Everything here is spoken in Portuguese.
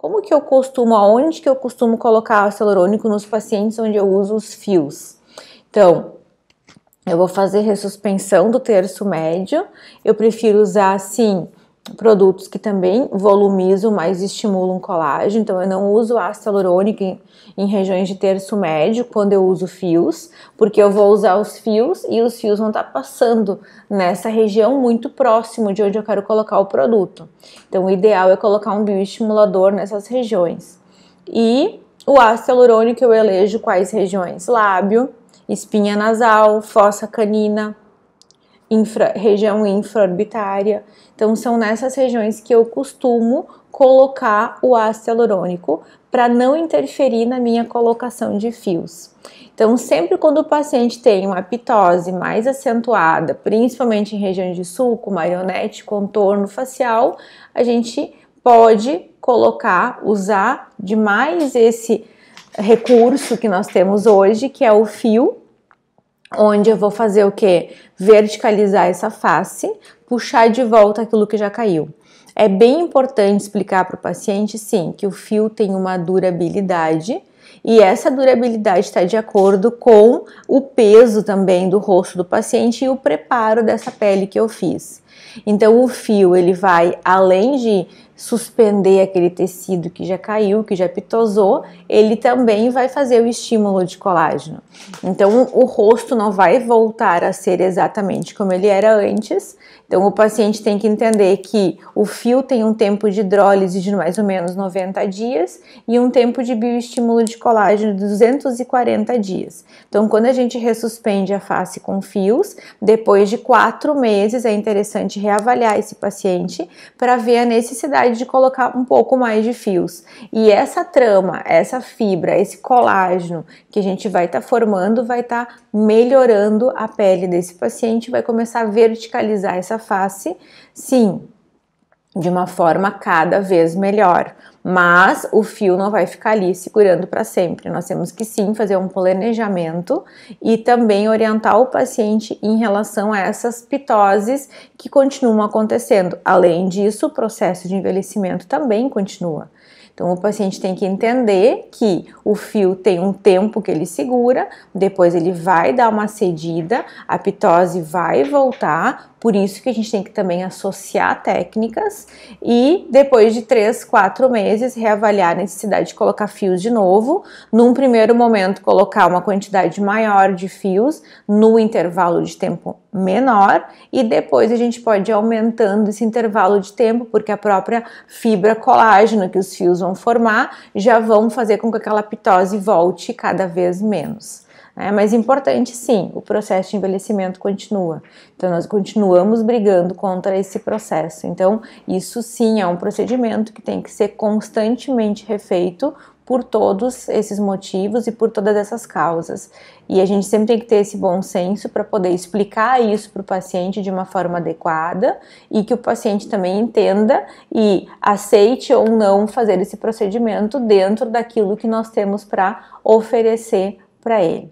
Como que eu costumo, aonde que eu costumo colocar ácido hialurônico nos pacientes onde eu uso os fios? Então, eu vou fazer ressuspensão do terço médio, eu prefiro usar, sim, produtos que também volumizam, mas estimulam colágeno, então eu não uso ácido hialurônico em regiões de terço médio quando eu uso fios, porque eu vou usar os fios e os fios vão estar passando nessa região muito próximo de onde eu quero colocar o produto. Então o ideal é colocar um bioestimulador nessas regiões. E o ácido hialurônico eu elejo quais regiões? Lábio, espinha nasal, fossa canina, região infraorbitária. Então são nessas regiões que eu costumo colocar o ácido hialurônico para não interferir na minha colocação de fios. Então sempre quando o paciente tem uma pitose mais acentuada, principalmente em regiões de sulco, marionete, contorno facial, a gente pode usar demais esse recurso que nós temos hoje, que é o fio, onde eu vou fazer o quê? Verticalizar essa face, puxar de volta aquilo que já caiu. É bem importante explicar para o paciente, sim, que o fio tem uma durabilidade e essa durabilidade está de acordo com o peso também do rosto do paciente e o preparo dessa pele que eu fiz. Então o fio, ele vai, além de suspender aquele tecido que já caiu, que já pitosou, ele também vai fazer o estímulo de colágeno. Então o rosto não vai voltar a ser exatamente como ele era antes. Então o paciente tem que entender que o fio tem um tempo de hidrólise de mais ou menos 90 dias e um tempo de bioestímulo de colágeno de 240 dias. Então quando a gente ressuspende a face com fios, depois de 4 meses é interessante reavaliar esse paciente para ver a necessidade de colocar um pouco mais de fios. E essa trama, essa fibra, esse colágeno que a gente vai estar formando, vai estar melhorando a pele desse paciente, vai começar a verticalizar essa face, sim, de uma forma cada vez melhor. Mas o fio não vai ficar ali segurando para sempre. Nós temos que sim fazer um planejamento e também orientar o paciente em relação a essas pitoses que continuam acontecendo. Além disso, o processo de envelhecimento também continua. Então o paciente tem que entender que o fio tem um tempo que ele segura, depois ele vai dar uma cedida, a pitose vai voltar, por isso que a gente tem que também associar técnicas e depois de 3, 4 meses reavaliar a necessidade de colocar fios de novo. Num primeiro momento colocar uma quantidade maior de fios no intervalo de tempo menor e depois a gente pode ir aumentando esse intervalo de tempo porque a própria fibra colágeno que os fios vão formar já vão fazer com que aquela pitose volte cada vez menos. Mas importante sim, o processo de envelhecimento continua, então nós continuamos brigando contra esse processo, então isso sim é um procedimento que tem que ser constantemente refeito por todos esses motivos e por todas essas causas, e a gente sempre tem que ter esse bom senso para poder explicar isso para o paciente de uma forma adequada e que o paciente também entenda e aceite ou não fazer esse procedimento dentro daquilo que nós temos para oferecer para ele.